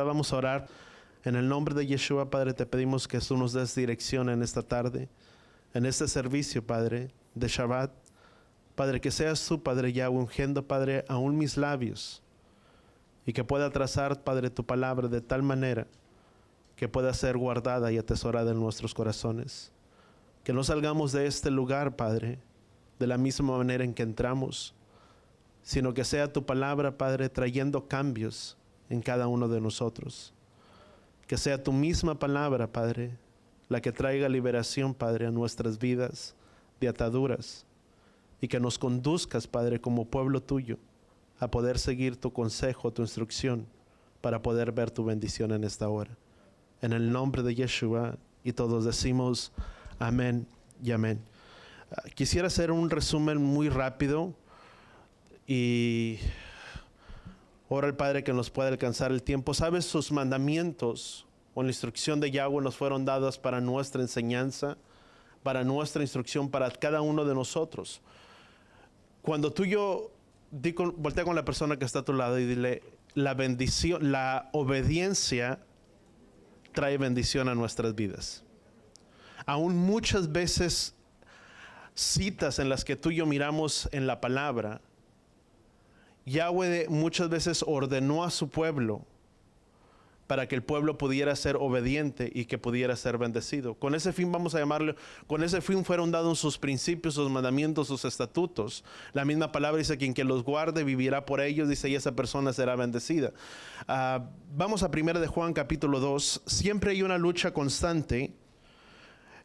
Vamos a orar en el nombre de Yeshua. Padre, te pedimos que tú nos des dirección en esta tarde, en este servicio, Padre, de Shabbat. Padre, que seas tú, Padre, ya ungiendo, Padre, aún mis labios, y que pueda trazar, Padre, tu palabra de tal manera que pueda ser guardada y atesorada en nuestros corazones. Que no salgamos de este lugar, Padre, de la misma manera en que entramos, sino que sea tu palabra, Padre, trayendo cambios en cada uno de nosotros. Que sea tu misma palabra, Padre, la que traiga liberación, Padre, a nuestras vidas de ataduras, y que nos conduzcas, Padre, como pueblo tuyo, a poder seguir tu consejo, tu instrucción, para poder ver tu bendición en esta hora. En el nombre de Yeshua, y todos decimos amén y amén. Quisiera hacer un resumen muy rápido y ora al Padre que nos pueda alcanzar el tiempo. Sabes, sus mandamientos o la instrucción de Yahweh nos fueron dadas para nuestra enseñanza, para nuestra instrucción, para cada uno de nosotros. Cuando tú y yo, voltea con la persona que está a tu lado y dile: la bendición, la obediencia trae bendición a nuestras vidas. Aún muchas veces citas en las que tú y yo miramos en la palabra, Yahweh muchas veces ordenó a su pueblo para que el pueblo pudiera ser obediente y que pudiera ser bendecido. Con ese fin, vamos a llamarlo, con ese fin fueron dados sus principios, sus mandamientos, sus estatutos. La misma palabra dice: quien que los guarde vivirá por ellos, dice, y esa persona será bendecida. Vamos a 1 de Juan capítulo 2. Siempre hay una lucha constante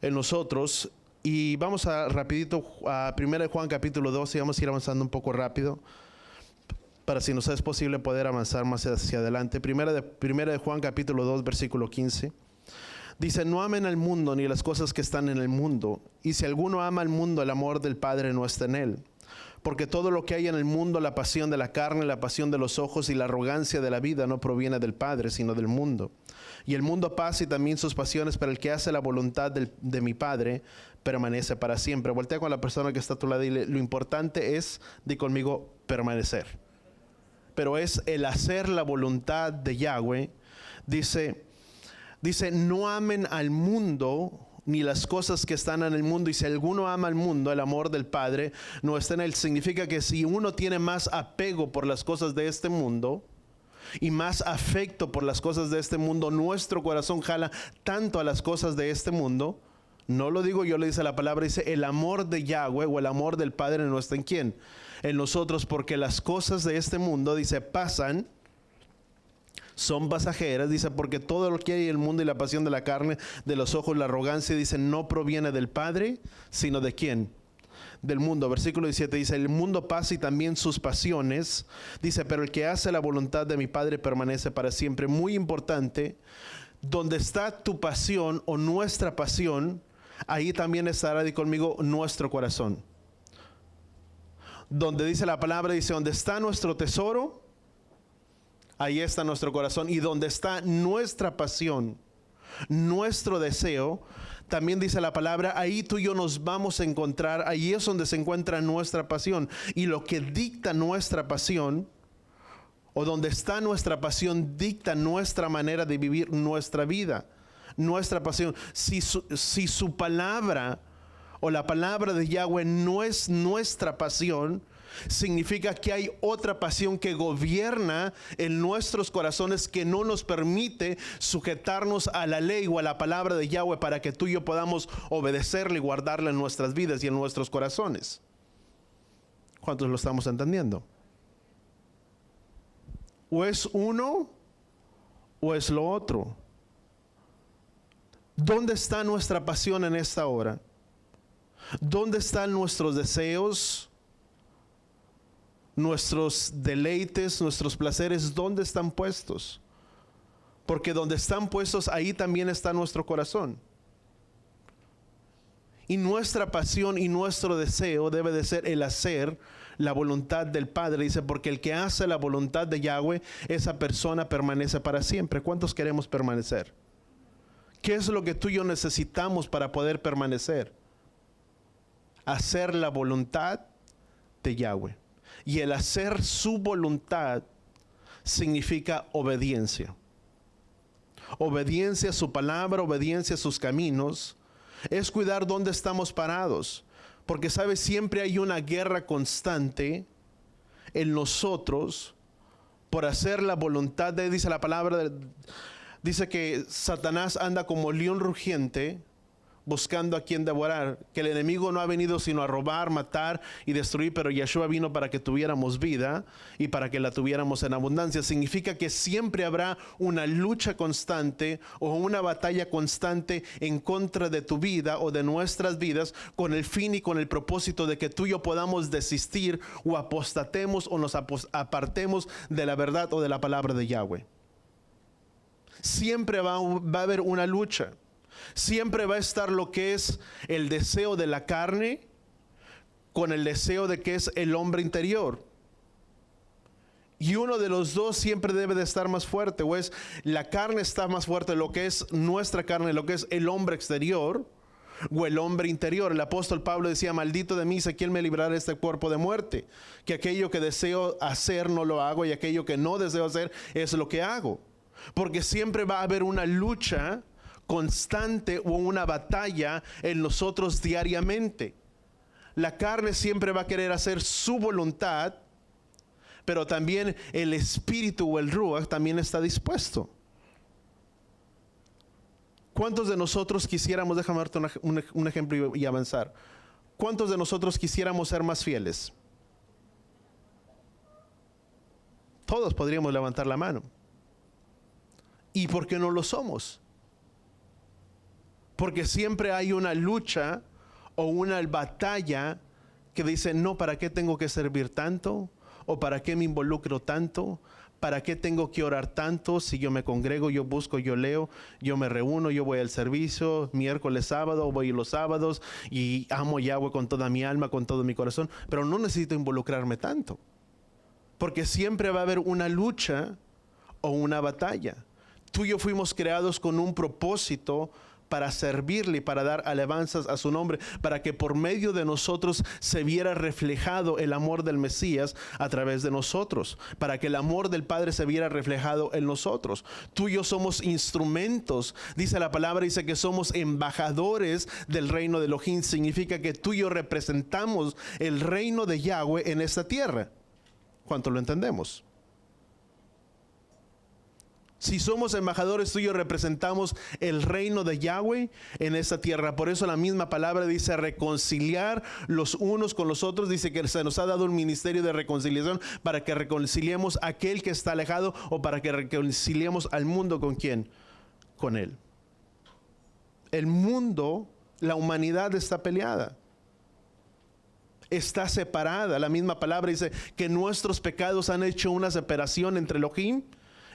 en nosotros, y vamos a rapidito a 1 de Juan capítulo 2 y vamos a ir avanzando un poco rápido, para si nos es posible poder avanzar más hacia adelante. Primera de Juan capítulo 2 versículo 15. Dice: no amen al mundo ni las cosas que están en el mundo. Y si alguno ama al mundo, el amor del Padre no está en él. Porque todo lo que hay en el mundo, la pasión de la carne, la pasión de los ojos y la arrogancia de la vida, no proviene del Padre, sino del mundo. Y el mundo pasa y también sus pasiones, pero el que hace la voluntad de mi Padre permanece para siempre. Voltea con la persona que está a tu lado y dile: lo importante es, di conmigo, permanecer. Pero es el hacer la voluntad de Yahweh. Dice, no amen al mundo ni las cosas que están en el mundo. Y si alguno ama al mundo, el amor del Padre no está en él. Significa que si uno tiene más apego por las cosas de este mundo y más afecto por las cosas de este mundo, nuestro corazón jala tanto a las cosas de este mundo. No lo digo yo, lo dice la palabra, dice: el amor de Yahweh o el amor del Padre no está en quién, en nosotros, porque las cosas de este mundo, dice, pasan, son pasajeras, dice, porque todo lo que hay en el mundo y la pasión de la carne, de los ojos, la arrogancia, dice, no proviene del Padre, sino de quién, del mundo. Versículo 17 dice: el mundo pasa y también sus pasiones, dice, pero el que hace la voluntad de mi Padre permanece para siempre. Muy importante, donde está tu pasión o nuestra pasión, ahí también estará, di conmigo, nuestro corazón. Donde dice la palabra, dice: donde está nuestro tesoro, ahí está nuestro corazón. Y donde está nuestra pasión, nuestro deseo, también dice la palabra, ahí tú y yo nos vamos a encontrar. Ahí es donde se encuentra nuestra pasión. Y lo que dicta nuestra pasión, o donde está nuestra pasión, dicta nuestra manera de vivir nuestra vida, nuestra pasión. Si su palabra o la palabra de Yahweh no es nuestra pasión, significa que hay otra pasión que gobierna en nuestros corazones, que no nos permite sujetarnos a la ley o a la palabra de Yahweh para que tú y yo podamos obedecerle y guardarla en nuestras vidas y en nuestros corazones. ¿Cuántos lo estamos entendiendo? O es uno o es lo otro. ¿Dónde está nuestra pasión en esta hora? ¿Dónde están nuestros deseos, nuestros deleites, nuestros placeres? ¿Dónde están puestos? Porque donde están puestos, ahí también está nuestro corazón. Y nuestra pasión y nuestro deseo debe de ser el hacer la voluntad del Padre. Dice, porque el que hace la voluntad de Yahweh, esa persona permanece para siempre. ¿Cuántos queremos permanecer? ¿Qué es lo que tú y yo necesitamos para poder permanecer? Hacer la voluntad de Yahweh. Y el hacer su voluntad significa obediencia. obediencia a su palabra, obediencia a sus caminos, es cuidar dónde estamos parados. Porque, ¿sabes? Siempre hay una guerra constante en nosotros por hacer la voluntad de, dice la palabra, dice que Satanás anda como león rugiente buscando a quien devorar, que el enemigo no ha venido sino a robar, matar y destruir, pero Yeshua vino para que tuviéramos vida y para que la tuviéramos en abundancia. Significa que siempre habrá una lucha constante o una batalla constante en contra de tu vida o de nuestras vidas, con el fin y con el propósito de que tú y yo podamos desistir o apostatemos o nos apartemos de la verdad o de la palabra de Yahweh. Siempre va a haber una lucha. Siempre va a estar lo que es el deseo de la carne con el deseo de que es el hombre interior. Y uno de los dos siempre debe de estar más fuerte, o es la carne está más fuerte, lo que es nuestra carne, lo que es el hombre exterior, o el hombre interior. El apóstol Pablo decía: maldito de mí, ¿quién me librará de este cuerpo de muerte? Que aquello que deseo hacer no lo hago, y aquello que no deseo hacer es lo que hago. Porque siempre va a haber una lucha constante o una batalla en nosotros diariamente. La carne siempre va a querer hacer su voluntad, pero también el espíritu o el ruach también está dispuesto. ¿Cuántos de nosotros quisiéramos, déjame darte un ejemplo y avanzar? ¿Cuántos de nosotros quisiéramos ser más fieles? Todos podríamos levantar la mano. ¿Y por qué no lo somos? Porque siempre hay una lucha o una batalla que dice: no, ¿para qué tengo que servir tanto? ¿O para qué me involucro tanto? ¿Para qué tengo que orar tanto? Si yo me congrego, yo busco, yo leo, yo me reúno, yo voy al servicio, miércoles, sábado, voy los sábados y amo a Yahweh con toda mi alma, con todo mi corazón, pero no necesito involucrarme tanto. Porque siempre va a haber una lucha o una batalla. Tú y yo fuimos creados con un propósito para servirle y para dar alabanzas a su nombre, para que por medio de nosotros se viera reflejado el amor del Mesías a través de nosotros, para que el amor del Padre se viera reflejado en nosotros. Tú y yo somos instrumentos, dice la palabra, dice que somos embajadores del reino de Elohim. Significa que tú y yo representamos el reino de Yahweh en esta tierra. ¿Cuánto lo entendemos? Si somos embajadores, tú y yo representamos el reino de Yahweh en esta tierra. Por eso la misma palabra dice reconciliar los unos con los otros. Dice que se nos ha dado un ministerio de reconciliación para que reconciliemos a aquel que está alejado, o para que reconciliemos al mundo. ¿Con quién? Con él. El mundo, la humanidad está peleada. Está separada. La misma palabra dice que nuestros pecados han hecho una separación entre Elohim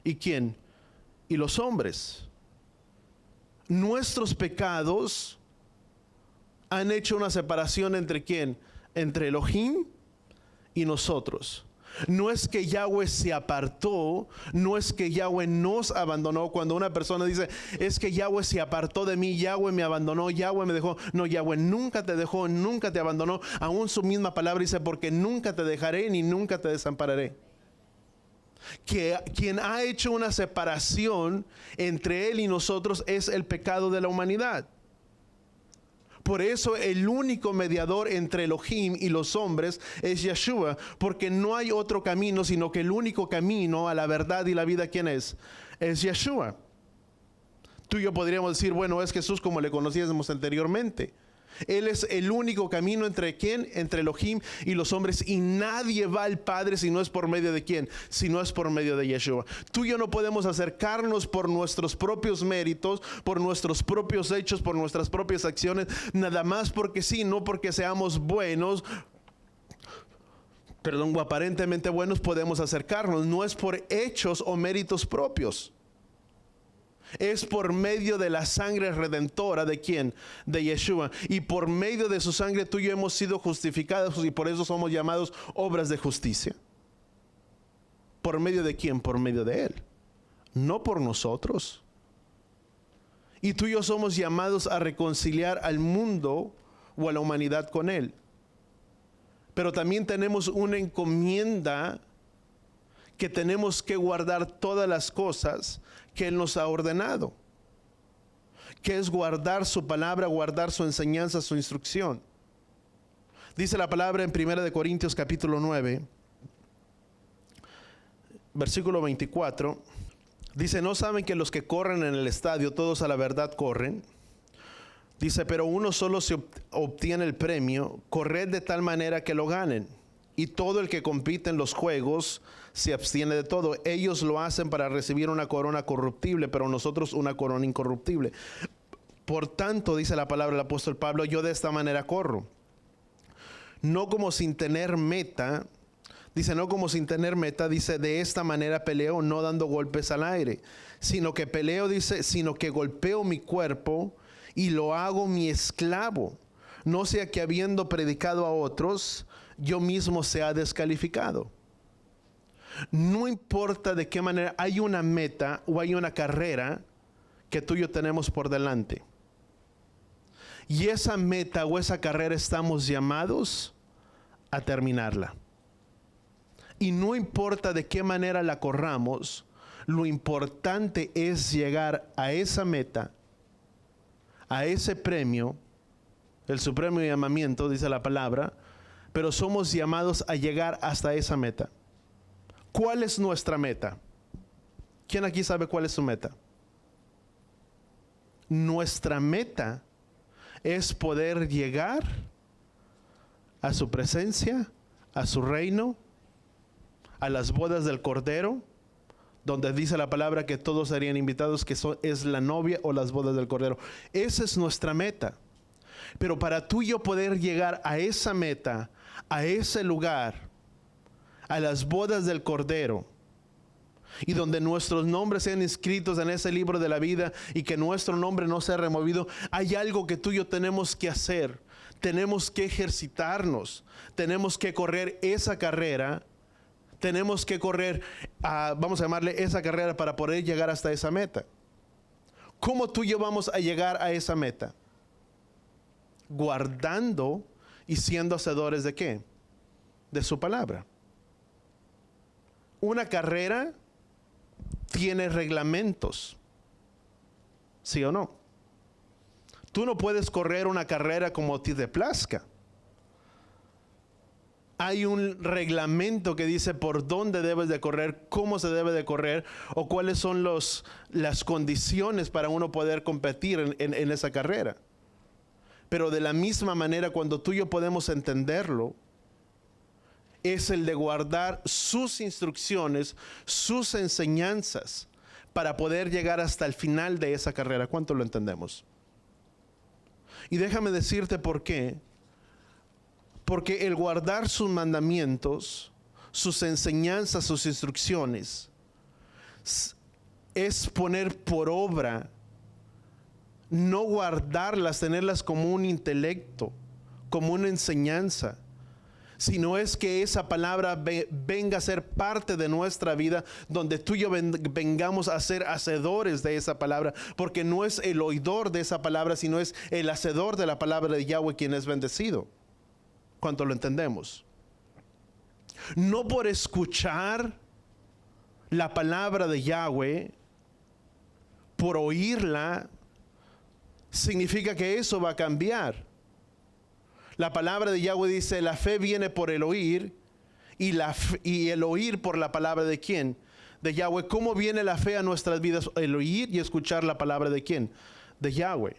y ¿quién? Y los hombres. Nuestros pecados han hecho una separación entre ¿quién? Entre Elohim y nosotros. No es que Yahweh se apartó, no es que Yahweh nos abandonó. Cuando una persona dice: es que Yahweh se apartó de mí, Yahweh me abandonó, Yahweh me dejó. No, Yahweh nunca te dejó, nunca te abandonó. Aún su misma palabra dice: porque nunca te dejaré ni nunca te desampararé. Que quien ha hecho una separación entre él y nosotros es el pecado de la humanidad. Por eso el único mediador entre Elohim y los hombres es Yeshua, porque no hay otro camino, sino que el único camino a la verdad y la vida, ¿quién es? Es Yeshua. Tú y yo podríamos decir: bueno, es Jesús como le conocíamos anteriormente. Él es el único camino entre ¿quién? Entre Elohim y los hombres, y nadie va al Padre si no es por medio de ¿quién? Si no es por medio de Yeshua. Tú y yo no podemos acercarnos por nuestros propios méritos, por nuestros propios hechos, por nuestras propias acciones, nada más porque sí, no porque seamos buenos, o aparentemente buenos podemos acercarnos. No es por hechos o méritos propios. Es por medio de la sangre redentora de ¿quién? De Yeshua. Y por medio de su sangre tú y yo hemos sido justificados, y por eso somos llamados obras de justicia. ¿Por medio de quién? Por medio de él, no por nosotros. Y tú y yo somos llamados a reconciliar al mundo o a la humanidad con él. Pero también tenemos una encomienda que tenemos que guardar todas las cosas que Él nos ha ordenado, que es guardar su palabra, guardar su enseñanza, su instrucción. Dice la palabra en 1 Corintios capítulo 9, versículo 24. Dice, ¿no saben que los que corren en el estadio, todos a la verdad corren? Dice, pero uno solo se obtiene el premio. Corred de tal manera que lo ganen. Y todo el que compite en los juegos se abstiene de todo. Ellos lo hacen para recibir una corona corruptible, pero nosotros una corona incorruptible. Por tanto, dice la palabra del apóstol Pablo, yo de esta manera corro. No como sin tener meta. Dice, no como sin tener meta, dice, de esta manera peleo, no dando golpes al aire, sino que peleo, dice, sino que golpeo mi cuerpo y lo hago mi esclavo, no sea que habiendo predicado a otros, yo mismo sea descalificado. No importa de qué manera, hay una meta o hay una carrera que tú y yo tenemos por delante. Y esa meta o esa carrera estamos llamados a terminarla. Y no importa de qué manera la corramos, lo importante es llegar a esa meta, a ese premio, el supremo llamamiento, dice la palabra, pero somos llamados a llegar hasta esa meta. ¿Cuál es nuestra meta? ¿Quién aquí sabe cuál es su meta? Nuestra meta es poder llegar a su presencia, a su reino, a las bodas del Cordero, donde dice la palabra que todos serían invitados, que es la novia o las bodas del Cordero. Esa es nuestra meta. Pero para tú y yo poder llegar a esa meta, a ese lugar, a las bodas del Cordero, y donde nuestros nombres sean inscritos en ese libro de la vida y que nuestro nombre no sea removido, hay algo que tú y yo tenemos que hacer. Tenemos que ejercitarnos, tenemos que correr esa carrera. Tenemos que correr, vamos a llamarle esa carrera para poder llegar hasta esa meta. ¿Cómo tú y yo vamos a llegar a esa meta? Guardando y siendo hacedores de ¿qué? De su palabra. Una carrera tiene reglamentos, ¿sí o no? Tú no puedes correr una carrera como te plazca. Hay un reglamento que dice por dónde debes de correr, cómo se debe de correr o cuáles son las condiciones para uno poder competir en esa carrera. Pero de la misma manera, cuando tú y yo podemos entenderlo, es el de guardar sus instrucciones, sus enseñanzas para poder llegar hasta el final de esa carrera. ¿Cuánto lo entendemos? Y déjame decirte por qué. Porque el guardar sus mandamientos, sus enseñanzas, sus instrucciones, es poner por obra, no guardarlas, tenerlas como un intelecto, como una enseñanza, sino es que esa palabra venga a ser parte de nuestra vida, donde tú y yo vengamos a ser hacedores de esa palabra, porque no es el oidor de esa palabra, sino es el hacedor de la palabra de Yahweh quien es bendecido. ¿Cuánto lo entendemos? No por escuchar la palabra de Yahweh, por oírla, significa que eso va a cambiar. La palabra de Yahweh dice, la fe viene por el oír, y el oír por la palabra de ¿quién? De Yahweh. ¿Cómo viene la fe a nuestras vidas? El oír y escuchar la palabra de ¿quién? De Yahweh.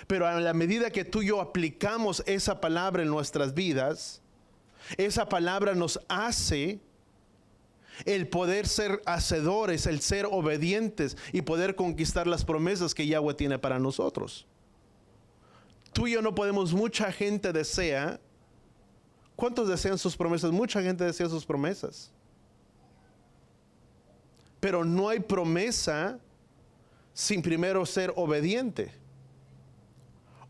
Pero a la medida que tú y yo aplicamos esa palabra en nuestras vidas, esa palabra nos hace el poder ser hacedores, el ser obedientes y poder conquistar las promesas que Yahweh tiene para nosotros. Tú y yo no podemos, mucha gente desea. ¿Cuántos desean sus promesas? Mucha gente desea sus promesas. Pero no hay promesa sin primero ser obediente.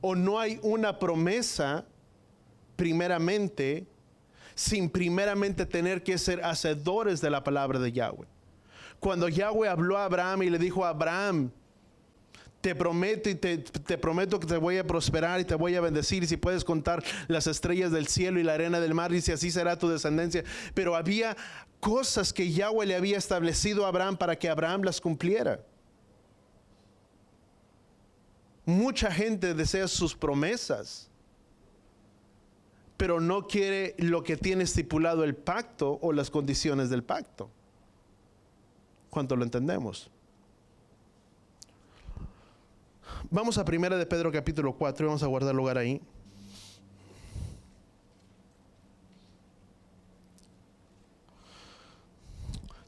O no hay una promesa primeramente sin primeramente tener que ser hacedores de la palabra de Yahweh. Cuando Yahweh habló a Abraham y le dijo a Abraham, Te prometo te prometo que te voy a prosperar y te voy a bendecir. Y si puedes contar las estrellas del cielo y la arena del mar, dice, así será tu descendencia. Pero había cosas que Yahweh le había establecido a Abraham para que Abraham las cumpliera. Mucha gente desea sus promesas, pero no quiere lo que tiene estipulado el pacto o las condiciones del pacto. ¿Cuánto lo entendemos? Vamos a 1 de Pedro capítulo 4 y vamos a guardar lugar ahí.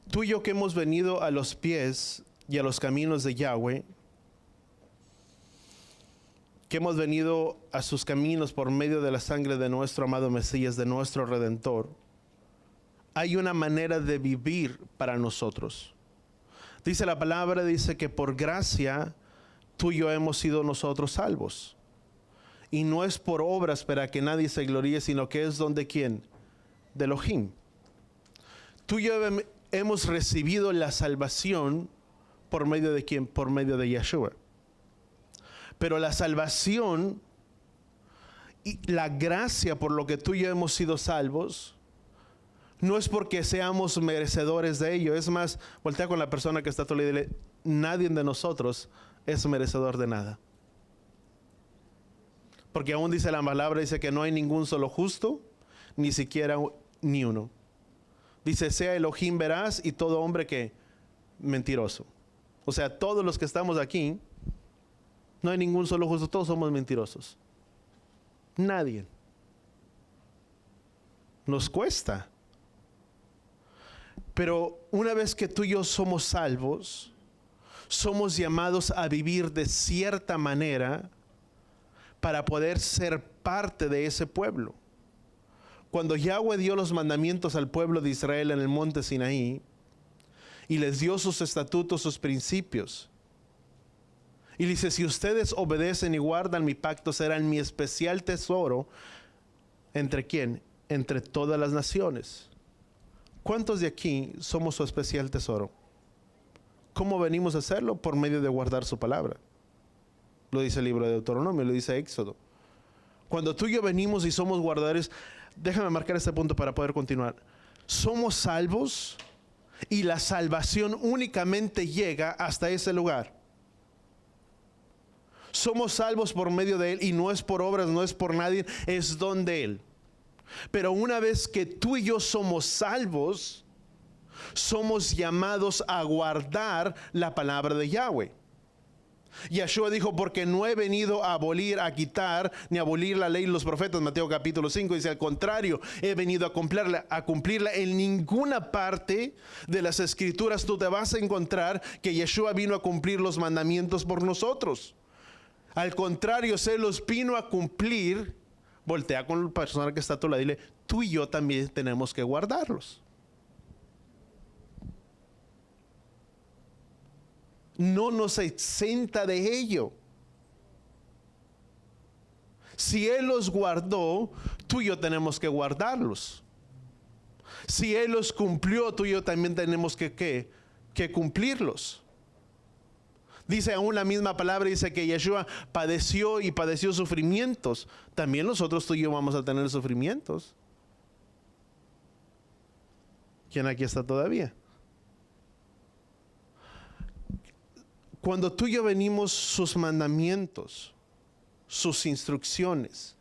Tú y yo que hemos venido a los pies y a los caminos de Yahweh, que hemos venido a sus caminos por medio de la sangre de nuestro amado Mesías, de nuestro Redentor, hay una manera de vivir para nosotros. Dice la palabra, dice que por gracia tú y yo hemos sido nosotros salvos. Y no es por obras para que nadie se gloríe, sino que es don de ¿quién? De Elohim. Tú y yo hemos recibido la salvación por medio de ¿quién? Por medio de Yeshua. Pero la salvación y la gracia por lo que tú y yo hemos sido salvos, no es porque seamos merecedores de ello. Es más, voltea con la persona que está a tu lado y dile, nadie de nosotros es merecedor de nada. Porque aún dice la palabra, dice que no hay ningún solo justo, ni siquiera ni uno. Dice, sea Elohim veraz y todo hombre que mentiroso. O sea, todos los que estamos aquí, no hay ningún solo justo, todos somos mentirosos. Nadie. Nos cuesta. Pero una vez que tú y yo somos salvos, somos llamados a vivir de cierta manera para poder ser parte de ese pueblo. Cuando Yahweh dio los mandamientos al pueblo de Israel en el monte Sinaí y les dio sus estatutos, sus principios, y dice, si ustedes obedecen y guardan mi pacto, serán mi especial tesoro. ¿Entre quién? Entre todas las naciones. ¿Cuántos de aquí somos su especial tesoro? ¿Cómo venimos a hacerlo? Por medio de guardar su palabra. Lo dice el libro de Deuteronomio, lo dice Éxodo. Cuando tú y yo venimos y somos guardadores, déjame marcar este punto para poder continuar. Somos salvos y la salvación únicamente llega hasta ese lugar. Somos salvos por medio de Él y no es por obras, no es por nadie, es don de Él. Pero una vez que tú y yo somos salvos, somos llamados a guardar la palabra de Yahweh. Yeshua dijo, porque no he venido a abolir, a quitar, ni a abolir la ley y los profetas. Mateo capítulo 5 dice, al contrario, he venido a cumplirla. En ninguna parte de las escrituras tú te vas a encontrar que Yeshua vino a cumplir los mandamientos por nosotros. Al contrario, se los vino a cumplir. Voltea con la persona que está a tu lado y dile, tú y yo también tenemos que guardarlos. No nos exenta de ello. Si Él los guardó, tú y yo tenemos que guardarlos. Si Él los cumplió, tú y yo también tenemos que cumplirlos. Dice aún la misma palabra, dice que Yeshua padeció y padeció sufrimientos. También nosotros, tú y yo, vamos a tener sufrimientos. ¿Quién aquí está todavía? Cuando tú y yo venimos, sus mandamientos, sus instrucciones,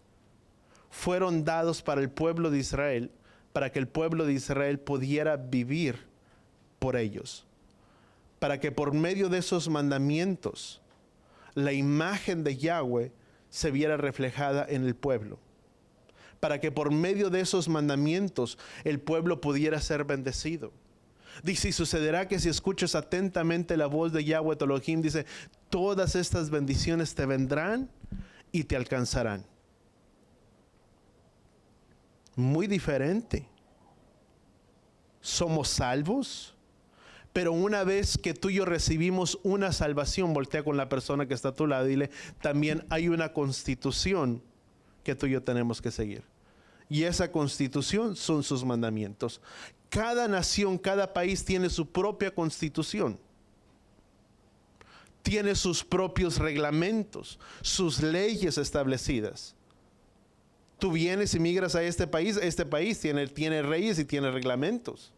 fueron dados para el pueblo de Israel, para que el pueblo de Israel pudiera vivir por ellos. Para que por medio de esos mandamientos, la imagen de Yahweh se viera reflejada en el pueblo. Para que por medio de esos mandamientos, el pueblo pudiera ser bendecido. Dice, y sucederá que si escuchas atentamente la voz de Yahweh tu Elohim, dice, todas estas bendiciones te vendrán y te alcanzarán. Muy diferente. Somos salvos, pero una vez que tú y yo recibimos una salvación, voltea con la persona que está a tu lado y dile, también hay una constitución que tú y yo tenemos que seguir. Y esa constitución son sus mandamientos. Cada nación, cada país tiene su propia constitución. tiene sus propios reglamentos, sus leyes establecidas. Tú vienes y migras a este país tiene reyes y tiene reglamentos.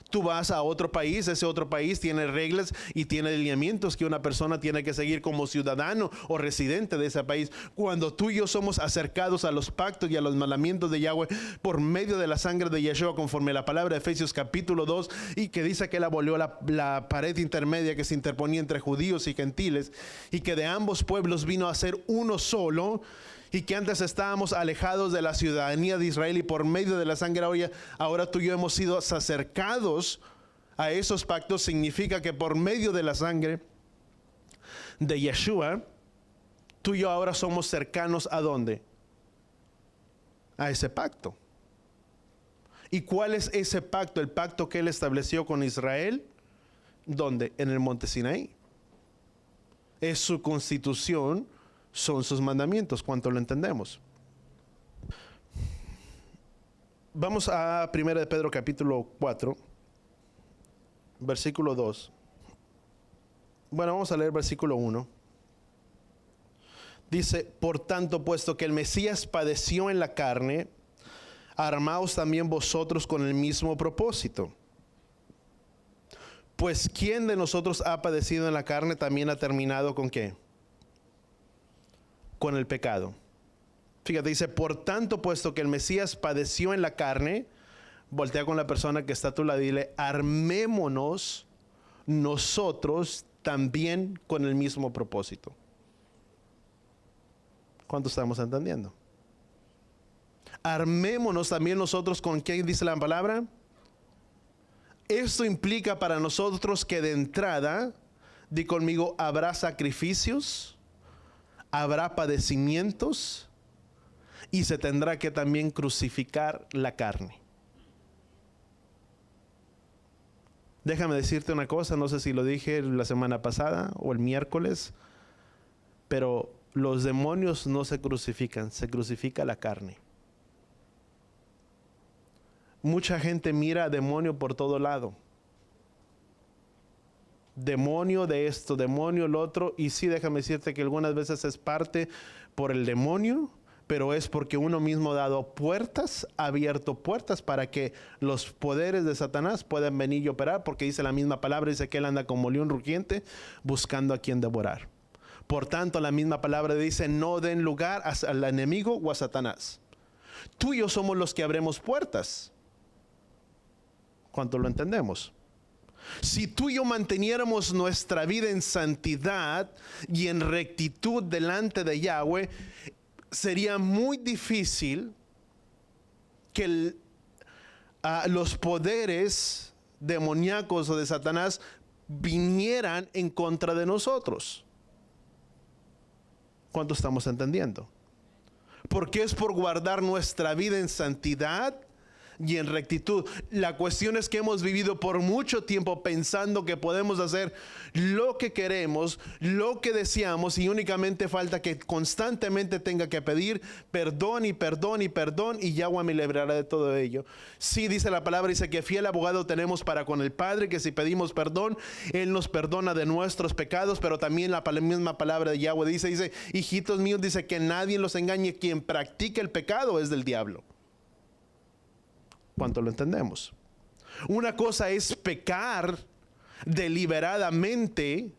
Tú vas a otro país, ese otro país tiene reglas y tiene lineamientos que una persona tiene que seguir como ciudadano o residente de ese país. Cuando tú y yo somos acercados a los pactos y a los mandamientos de Yahweh por medio de la sangre de Yeshua, conforme la palabra de Efesios capítulo 2, y que dice que él abolió la pared intermedia que se interponía entre judíos y gentiles, y que de ambos pueblos vino a ser uno solo, y que antes estábamos alejados de la ciudadanía de Israel, y por medio de la sangre ahora tú y yo hemos sido acercados a esos pactos. Significa que por medio de la sangre de Yeshua, tú y yo ahora somos cercanos ¿a dónde? A ese pacto. ¿Y cuál es ese pacto? El pacto que él estableció con Israel. ¿Dónde? En el monte Sinaí. Es su constitución, son sus mandamientos. ¿Cuánto lo entendemos? Vamos a 1 de Pedro capítulo 4, versículo 2. Bueno, vamos a leer versículo 1. Dice: por tanto, puesto que el Mesías padeció en la carne, armaos también vosotros con el mismo propósito. Pues ¿quién de nosotros ha padecido en la carne también ha terminado con qué? Con el pecado. Fíjate, dice: por tanto, puesto que el Mesías padeció en la carne, voltea con la persona que está a tu lado y dile: armémonos nosotros también con el mismo propósito. ¿Cuánto estamos entendiendo? Armémonos también nosotros con ¿qué dice la palabra? Esto implica para nosotros que de entrada, di conmigo, habrá sacrificios, habrá padecimientos y se tendrá que también crucificar la carne. Déjame decirte una cosa, no sé si lo dije la semana pasada o el miércoles, pero los demonios no se crucifican, se crucifica la carne. Mucha gente mira a demonio por todo lado. Demonio de esto, demonio lo otro. Y sí, déjame decirte que algunas veces es parte por el demonio, pero es porque uno mismo ha dado puertas, ha abierto puertas para que los poderes de Satanás puedan venir y operar, porque dice la misma palabra, dice que él anda como león rugiente buscando a quien devorar. Por tanto, la misma palabra dice: no den lugar al enemigo o a Satanás. Tú y yo somos los que abremos puertas. ¿Cuánto lo entendemos? Si tú y yo manteniéramos nuestra vida en santidad y en rectitud delante de Yahweh, sería muy difícil que los poderes demoníacos o de Satanás vinieran en contra de nosotros. ¿Cuánto estamos entendiendo? Porque es por guardar nuestra vida en santidad y en rectitud. La cuestión es que hemos vivido por mucho tiempo pensando que podemos hacer lo que queremos, lo que deseamos, y únicamente falta que constantemente tenga que pedir perdón y perdón y perdón, y Yahweh me librará de todo ello. Sí, dice la palabra, dice que fiel abogado tenemos para con el Padre, que si pedimos perdón, Él nos perdona de nuestros pecados. Pero también la misma palabra de Yahweh dice: hijitos míos, dice que nadie los engañe, quien practica el pecado es del diablo. ¿Cuánto lo entendemos? Una cosa es pecar deliberadamente.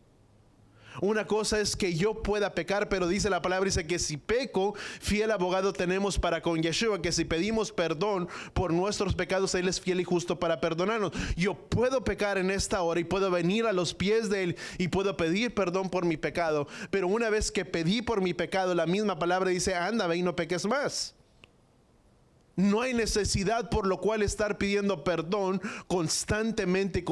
Una cosa es que yo pueda pecar, pero dice la palabra, dice que si peco, fiel abogado tenemos para con Yeshua, que si pedimos perdón por nuestros pecados, Él es fiel y justo para perdonarnos. Yo puedo pecar en esta hora y puedo venir a los pies de Él y puedo pedir perdón por mi pecado. Pero una vez que pedí por mi pecado, la misma palabra dice: anda, ve y no peques más. No hay necesidad por lo cual estar pidiendo perdón constantemente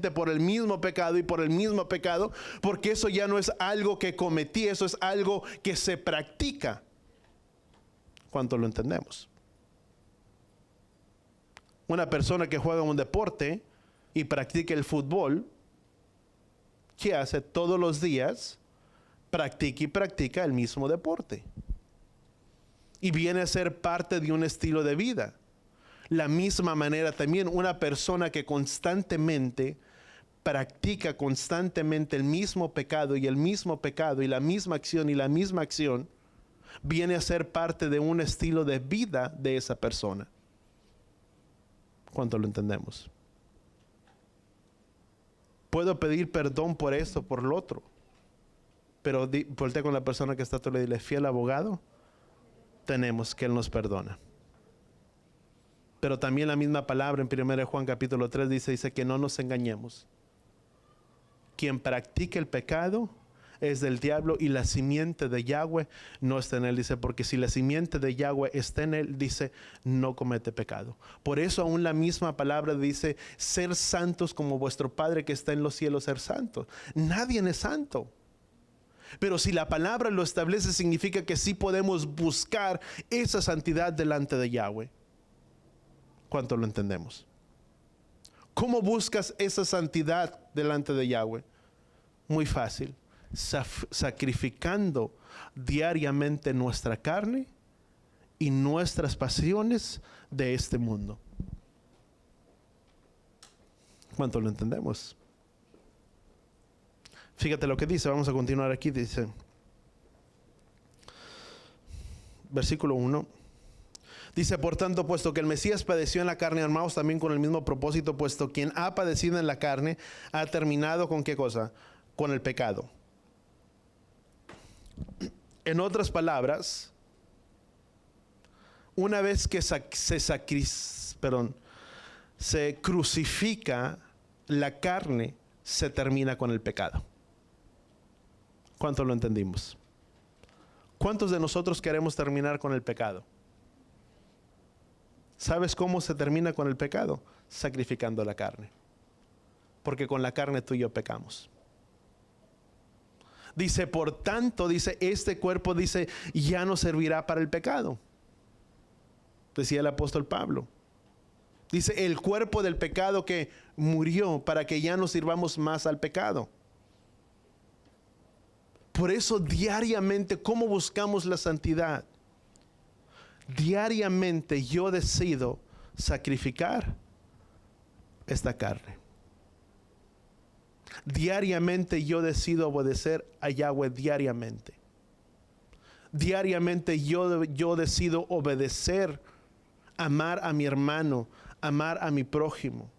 por el mismo pecado y por el mismo pecado, porque eso ya no es algo que cometí, eso es algo que se practica. ¿Cuánto lo entendemos? Una persona que juega un deporte y practica el fútbol, ¿qué hace? Todos los días practica y practica el mismo deporte. Y viene a ser parte de un estilo de vida. La misma manera también una persona que constantemente practica constantemente el mismo pecado y el mismo pecado y la misma acción y la misma acción, viene a ser parte de un estilo de vida de esa persona. ¿Cuánto lo entendemos? Puedo pedir perdón por esto, por lo otro, pero voltea con la persona que está a tu lado y dile: fiel abogado tenemos, que Él nos perdona. Pero también la misma palabra en 1 Juan capítulo 3 dice que no nos engañemos. Quien practica el pecado es del diablo, y la simiente de Yahweh no está en él. Dice, porque si la simiente de Yahweh está en él, dice, no comete pecado. Por eso aún la misma palabra dice: ser santos como vuestro Padre que está en los cielos, ser santos. Nadie es santo. Pero si la palabra lo establece, significa que sí podemos buscar esa santidad delante de Yahweh. ¿Cuánto lo entendemos? ¿Cómo buscas esa santidad delante de Yahweh? Muy fácil: sacrificando diariamente nuestra carne y nuestras pasiones de este mundo. ¿Cuánto lo entendemos? Fíjate lo que dice, vamos a continuar aquí. Dice, versículo 1. Dice, por tanto, puesto que el Mesías padeció en la carne, armaos también con el mismo propósito, puesto quien ha padecido en la carne ha terminado ¿con qué cosa? Con el pecado. En otras palabras, una vez que se crucifica la carne, se termina con el pecado. ¿Cuánto lo entendimos? ¿Cuántos de nosotros queremos terminar con el pecado? ¿Sabes cómo se termina con el pecado? Sacrificando la carne. Porque con la carne tú y yo pecamos. Dice, por tanto, dice, este cuerpo, dice, ya no servirá para el pecado. Decía el apóstol Pablo. Dice, el cuerpo del pecado que murió para que ya no sirvamos más al pecado. Por eso diariamente, ¿cómo buscamos la santidad? Diariamente yo decido sacrificar esta carne. Diariamente yo decido obedecer a Yahweh diariamente. Diariamente yo decido obedecer, amar a mi hermano, amar a mi prójimo,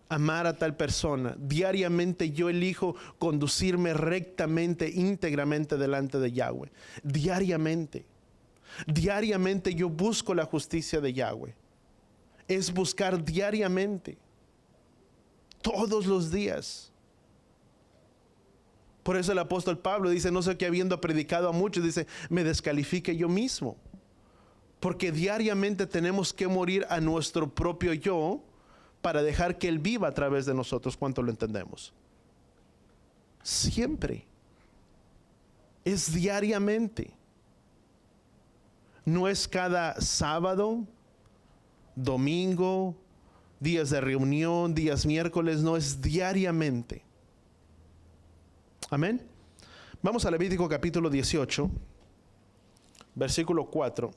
amar a tal persona. Diariamente yo elijo conducirme rectamente, íntegramente delante de Yahweh. Diariamente. Diariamente yo busco la justicia de Yahweh. Es buscar diariamente. Todos los días. Por eso el apóstol Pablo dice, no sé qué habiendo predicado a muchos, dice, me descalifique yo mismo. Porque diariamente tenemos que morir a nuestro propio yo para dejar que Él viva a través de nosotros. ¿Cuánto lo entendemos? Siempre. Es diariamente. No es cada sábado, domingo, días de reunión, días miércoles, no, es diariamente. Amén. Vamos a Levítico capítulo 18, versículo 4.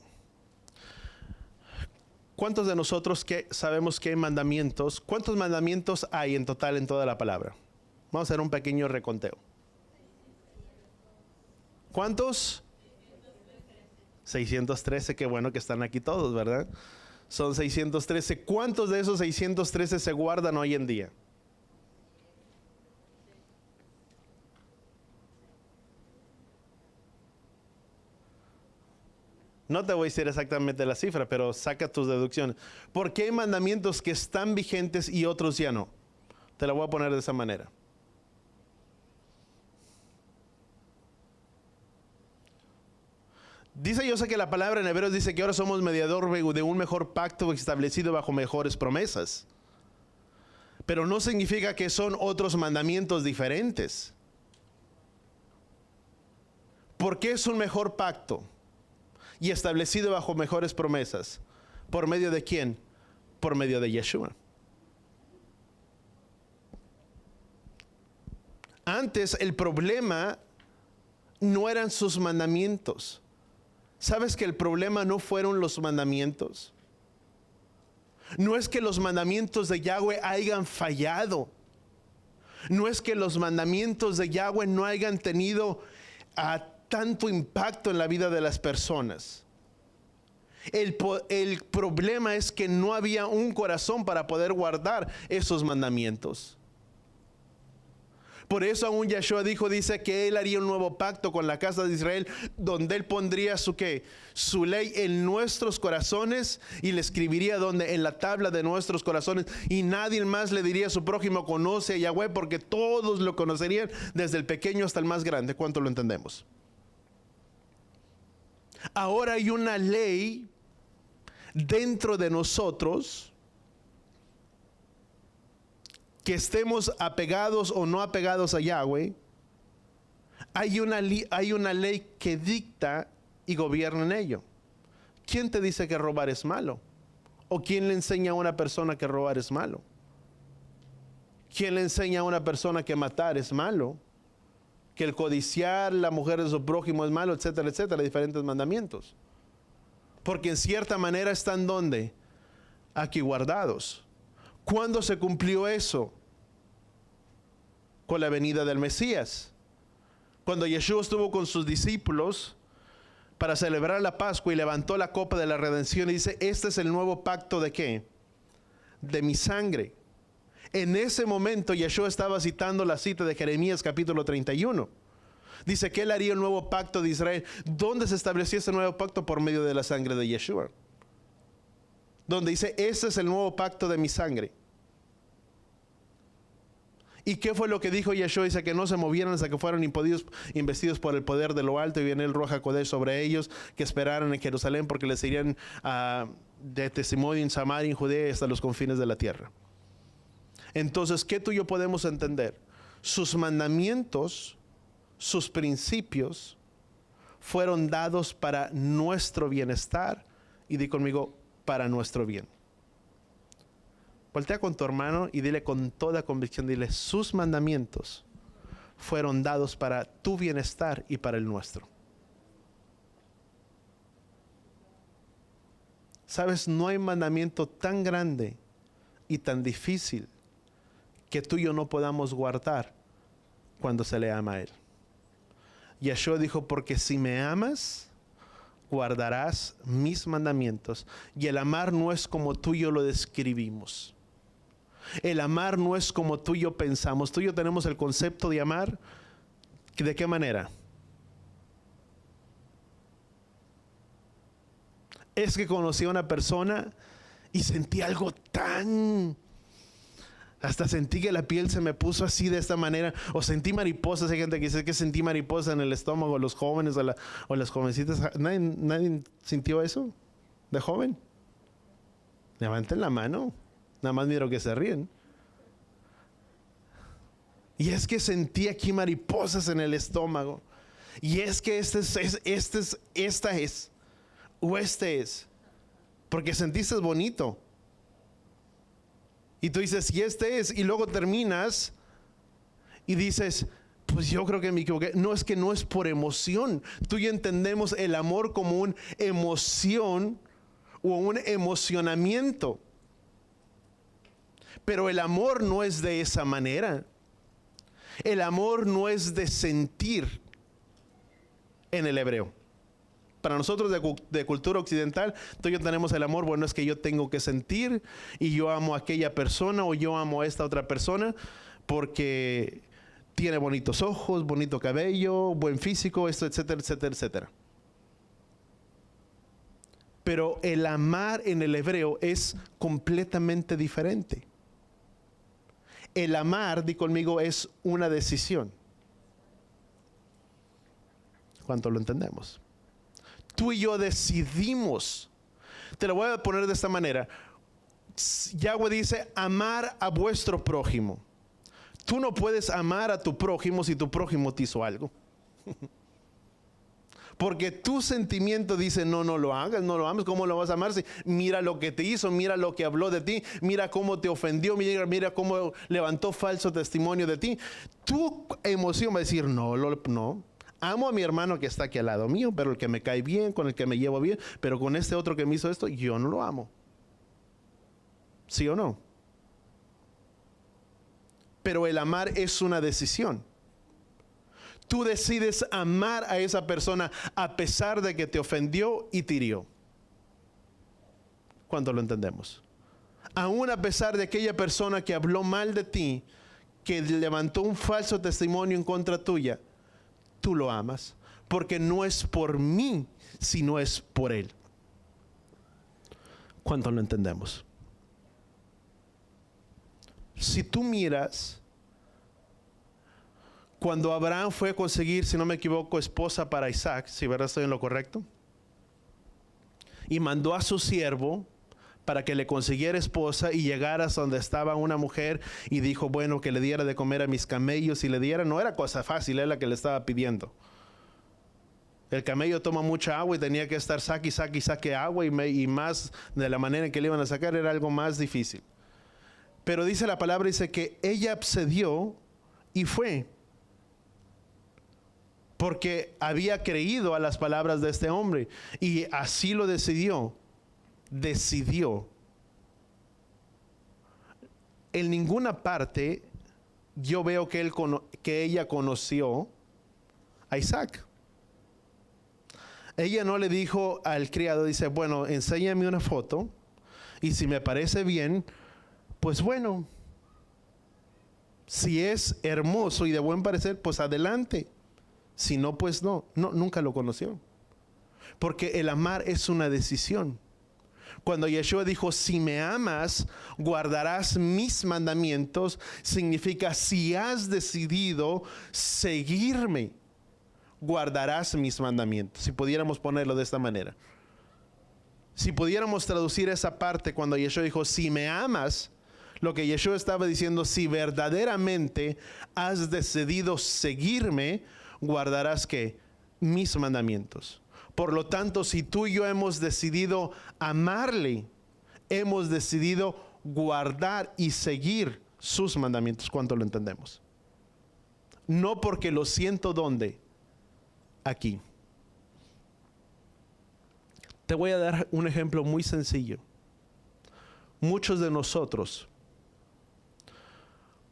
¿Cuántos de nosotros que sabemos que hay mandamientos? ¿Cuántos mandamientos hay en total en toda la palabra? Vamos a hacer un pequeño reconteo. ¿Cuántos? 613, qué bueno que están aquí todos, ¿verdad? Son 613. ¿Cuántos de esos 613 se guardan hoy en día? No te voy a decir exactamente la cifra, pero saca tus deducciones. ¿Por qué hay mandamientos que están vigentes y otros ya no? Te la voy a poner de esa manera. Dice, yo sé que la palabra en Hebreos dice que ahora somos mediador de un mejor pacto establecido bajo mejores promesas. Pero no significa que son otros mandamientos diferentes. ¿Por qué es un mejor pacto y establecido bajo mejores promesas? ¿Por medio de quién? Por medio de Yeshua. Antes el problema no eran sus mandamientos. ¿Sabes que el problema no fueron los mandamientos? No es que los mandamientos de Yahweh hayan fallado. No es que los mandamientos de Yahweh no hayan tenido tanto impacto en la vida de las personas. El problema es que no había un corazón para poder guardar esos mandamientos. Por eso aún Yeshua dice que Él haría un nuevo pacto con la casa de Israel, donde Él pondría su ley en nuestros corazones y le escribiría en la tabla de nuestros corazones, y nadie más le diría a su prójimo conoce a Yahweh, porque todos lo conocerían desde el pequeño hasta el más grande. ¿Cuánto lo entendemos? Ahora hay una ley dentro de nosotros, que estemos apegados o no apegados a Yahweh. Hay una ley que dicta y gobierna en ello. ¿Quién te dice que robar es malo? ¿O quién le enseña a una persona que robar es malo? ¿Quién le enseña a una persona que matar es malo? Que el codiciar la mujer de su prójimo es malo, etcétera, etcétera, diferentes mandamientos. Porque en cierta manera están ¿dónde? Aquí guardados. ¿Cuándo se cumplió eso? Con la venida del Mesías. Cuando Yeshua estuvo con sus discípulos para celebrar la Pascua y levantó la copa de la redención y dice, este es el nuevo pacto ¿de qué? De mi sangre. En ese momento Yeshua estaba citando la cita de Jeremías capítulo 31. Dice que Él haría el nuevo pacto de Israel. ¿Dónde se estableció ese nuevo pacto? Por medio de la sangre de Yeshua. Donde dice, este es el nuevo pacto de mi sangre. ¿Y qué fue lo que dijo Yeshua? Dice que no se movieran hasta que fueron investidos por el poder de lo alto, y viene el Ruach HaKodesh sobre ellos, que esperaran en Jerusalén, porque les irían de testimonio en Samaria, en Judea, hasta los confines de la tierra. Entonces, ¿qué tú y yo podemos entender? Sus mandamientos, sus principios, fueron dados para nuestro bienestar, y di conmigo, para nuestro bien. Voltea con tu hermano y dile con toda convicción, dile, sus mandamientos fueron dados para tu bienestar y para el nuestro. Sabes, no hay mandamiento tan grande y tan difícil que tú y yo no podamos guardar cuando se le ama a Él. Yeshua dijo, porque si me amas, guardarás mis mandamientos. Y el amar no es como tú y yo lo describimos. El amar no es como tú y yo pensamos. Tú y yo tenemos el concepto de amar. ¿De qué manera? Es que conocí a una persona y sentí algo tan... Hasta sentí que la piel se me puso así de esta manera. O sentí mariposas. Hay gente que dice que sentí mariposas en el estómago. Los jóvenes o las jovencitas. ¿Nadie sintió eso de joven? Levanten la mano. Nada más miro que se ríen. Y es que sentí aquí mariposas en el estómago. Y es que esta es. Porque sentiste bonito. Y tú dices, y este es. Y luego terminas y dices, pues yo creo que me equivoqué. No, es que no es por emoción. Tú y yo entendemos el amor como una emoción o un emocionamiento. Pero el amor no es de esa manera. El amor no es de sentir en el hebreo. Para nosotros de cultura occidental, tú y yo tenemos el amor, bueno, es que yo tengo que sentir y yo amo a aquella persona o yo amo a esta otra persona porque tiene bonitos ojos, bonito cabello, buen físico, esto, etcétera, etcétera, etcétera. Pero el amar en el hebreo es completamente diferente. El amar, di conmigo, es una decisión. ¿Cuánto lo entendemos? Tú y yo decidimos. Te lo voy a poner de esta manera. Yahweh dice, amar a vuestro prójimo. Tú no puedes amar a tu prójimo si tu prójimo te hizo algo. Porque tu sentimiento dice, no lo hagas, no lo ames. ¿Cómo lo vas a amar? Si mira lo que te hizo, mira lo que habló de ti, mira cómo te ofendió, mira cómo levantó falso testimonio de ti. Tu emoción va a decir, no. Amo a mi hermano que está aquí al lado mío, pero el que me cae bien, con el que me llevo bien, pero con este otro que me hizo esto, yo no lo amo. ¿Sí o no? pero el amar es una decisión. Tú decides amar a esa persona a pesar de que te ofendió y te hirió. ¿Cuánto lo entendemos? Aún a pesar de aquella persona que habló mal de ti, que levantó un falso testimonio en contra tuya, tú lo amas, porque no es por mí, sino es por él. ¿Cuánto lo entendemos? Si tú miras, cuando Abraham fue a conseguir, si no me equivoco, esposa para Isaac, si verdad estoy en lo correcto, y mandó a su siervo para que le consiguiera esposa y llegara hasta donde estaba una mujer y dijo, bueno, que le diera de comer a mis camellos y le diera, no era cosa fácil, era la que le estaba pidiendo. El camello toma mucha agua y tenía que estar saque agua y más de la manera en que le iban a sacar era algo más difícil. Pero dice la palabra, dice que ella accedió y fue. Porque había creído a las palabras de este hombre y así lo decidió. En ninguna parte yo veo que ella conoció a Isaac. Ella no le dijo al criado, dice, bueno, enséñame una foto y si me parece bien, pues bueno, si es hermoso y de buen parecer, pues adelante. Si no, pues no, nunca lo conoció. Porque el amar es una decisión. Cuando Yeshua dijo, si me amas, guardarás mis mandamientos, significa si has decidido seguirme, guardarás mis mandamientos. Si pudiéramos ponerlo de esta manera. Si pudiéramos traducir esa parte cuando Yeshua dijo, si me amas, lo que Yeshua estaba diciendo, si verdaderamente has decidido seguirme, guardarás ¿qué? Mis mandamientos. Por lo tanto, si tú y yo hemos decidido amarle, hemos decidido guardar y seguir sus mandamientos. ¿Cuánto lo entendemos? No porque lo siento ¿dónde? Aquí. Te voy a dar un ejemplo muy sencillo. Muchos de nosotros,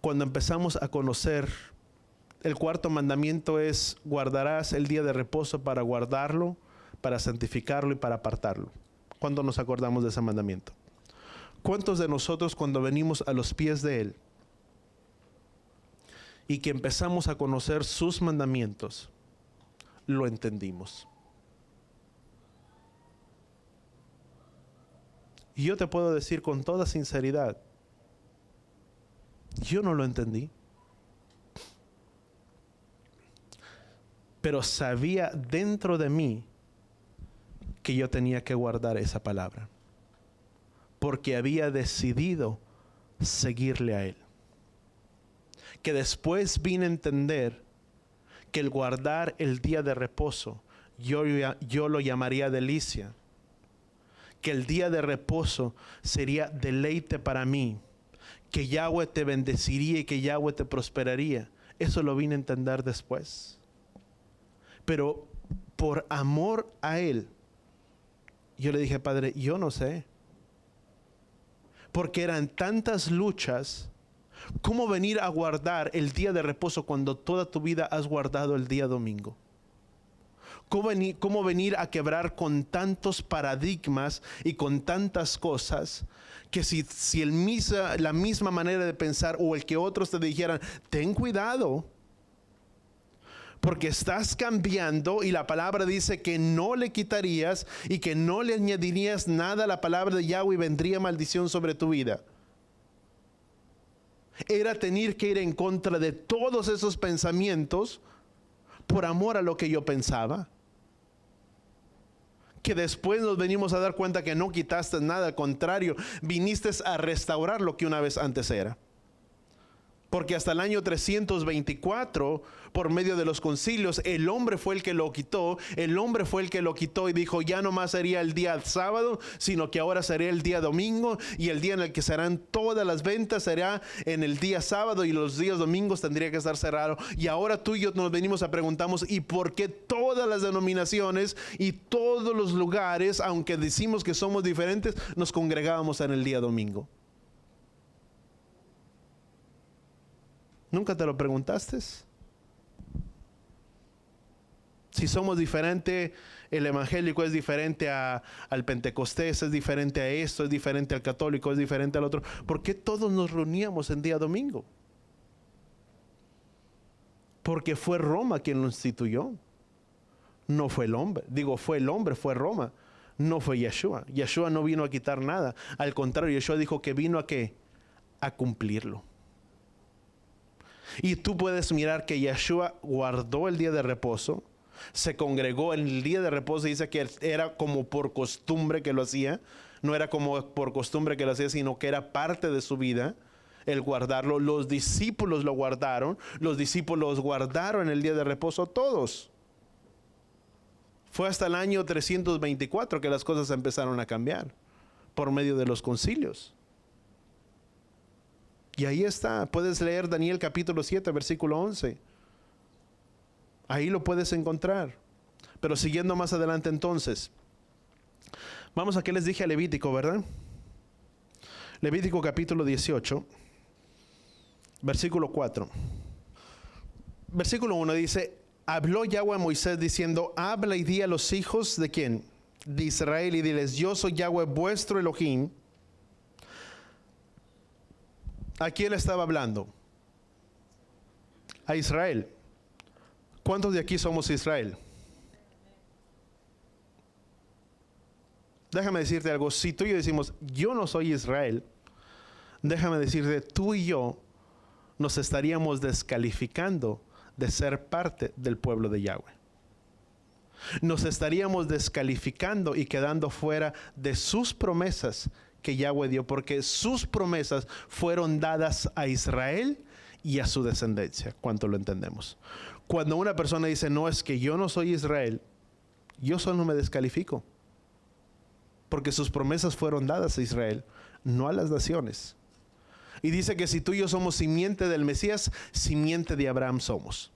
cuando empezamos a conocer, el cuarto mandamiento es guardarás el día de reposo para guardarlo, para santificarlo y para apartarlo. ¿Cuándo nos acordamos de ese mandamiento? ¿Cuántos de nosotros cuando venimos a los pies de Él y que empezamos a conocer sus mandamientos, lo entendimos? Y yo te puedo decir con toda sinceridad, yo no lo entendí. Pero sabía dentro de mí que yo tenía que guardar esa palabra. Porque había decidido seguirle a Él. Que después vine a entender que el guardar el día de reposo, yo lo llamaría delicia. Que el día de reposo sería deleite para mí. Que Yahweh te bendeciría y que Yahweh te prosperaría. Eso lo vine a entender después. Pero por amor a Él, yo le dije, Padre, yo no sé. Porque eran tantas luchas. ¿Cómo venir a guardar el día de reposo cuando toda tu vida has guardado el día domingo? ¿Cómo venir a quebrar con tantos paradigmas y con tantas cosas que si la misma manera de pensar o el que otros te dijeran, ten cuidado, porque estás cambiando y la palabra dice que no le quitarías y que no le añadirías nada a la palabra de Yahweh y vendría maldición sobre tu vida? Era tener que ir en contra de todos esos pensamientos por amor a lo que yo pensaba. Que después nos venimos a dar cuenta que no quitaste nada, al contrario, viniste a restaurar lo que una vez antes era. Porque hasta el año 324, por medio de los concilios, el hombre fue el que lo quitó. El hombre fue el que lo quitó y dijo, ya no más sería el día sábado, sino que ahora sería el día domingo. Y el día en el que serán todas las ventas será en el día sábado y los días domingos tendría que estar cerrado. Y ahora tú y yo nos venimos a preguntarnos, ¿y por qué todas las denominaciones y todos los lugares, aunque decimos que somos diferentes, nos congregábamos en el día domingo? ¿Nunca te lo preguntaste? Si somos diferentes, el evangélico es diferente al pentecostés, es diferente a esto, es diferente al católico, es diferente al otro. ¿Por qué todos nos reuníamos en día domingo? Porque fue Roma quien lo instituyó. No fue el hombre. Digo, fue el hombre, fue Roma. No fue Yeshua. Yeshua no vino a quitar nada. Al contrario, Yeshua dijo que vino a ¿qué? A cumplirlo. Y tú puedes mirar que Yeshua guardó el día de reposo. Se congregó en el día de reposo. Dice que era como por costumbre que lo hacía. No era como por costumbre que lo hacía, sino que era parte de su vida el guardarlo. Los discípulos lo guardaron. Los discípulos guardaron el día de reposo todos. Fue hasta el año 324 que las cosas empezaron a cambiar por medio de los concilios. Y ahí está. Puedes leer Daniel capítulo 7, versículo 11. Ahí lo puedes encontrar. Pero siguiendo más adelante entonces. Vamos a que les dije a Levítico, ¿verdad? Levítico capítulo 18, versículo 4. Versículo 1 dice: habló Yahweh a Moisés diciendo, habla y di a los hijos de ¿quién? De Israel, y diles, yo soy Yahweh vuestro Elohim. ¿A quién le estaba hablando? A Israel. ¿Cuántos de aquí somos Israel? Déjame decirte algo. Si tú y yo decimos, yo no soy Israel, déjame decirte, tú y yo nos estaríamos descalificando de ser parte del pueblo de Yahweh. Nos estaríamos descalificando y quedando fuera de sus promesas que Yahweh dio, porque sus promesas fueron dadas a Israel y a su descendencia. ¿Cuánto lo entendemos? Cuando una persona dice, no, es que yo no soy Israel, yo solo me descalifico, porque sus promesas fueron dadas a Israel, no a las naciones. Y dice que si tú y yo somos simiente del Mesías, simiente de Abraham somos.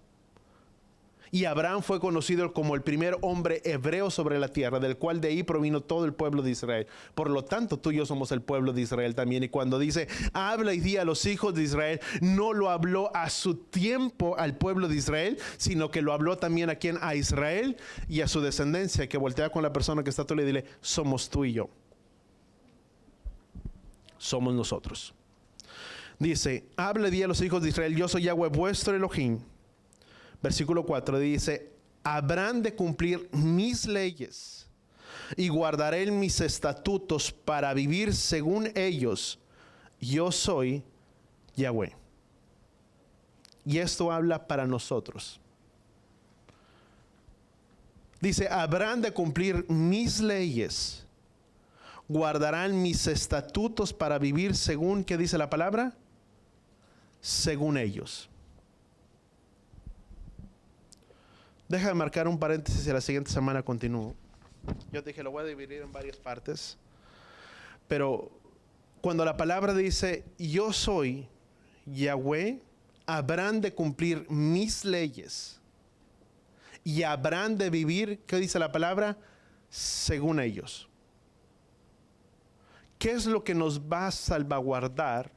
Y Abraham fue conocido como el primer hombre hebreo sobre la tierra, del cual de ahí provino todo el pueblo de Israel. Por lo tanto, tú y yo somos el pueblo de Israel también. Y cuando dice, habla y di a los hijos de Israel, no lo habló a su tiempo al pueblo de Israel, sino que lo habló también a quien, a Israel y a su descendencia. Que voltea con la persona que está a tu lado y dile, somos tú y yo. Somos nosotros. Dice, habla y di a los hijos de Israel, yo soy Yahweh vuestro Elohim. Versículo 4 dice, habrán de cumplir mis leyes y guardaré mis estatutos para vivir según ellos. Yo soy Yahweh. Y esto habla para nosotros. Dice, habrán de cumplir mis leyes, guardarán mis estatutos para vivir según, ¿qué dice la palabra? Según ellos. Deja de marcar un paréntesis y la siguiente semana continúo. Yo te dije, lo voy a dividir en varias partes. Pero cuando la palabra dice, yo soy Yahweh, habrán de cumplir mis leyes y habrán de vivir, ¿qué dice la palabra? Según ellos. ¿Qué es lo que nos va a salvaguardar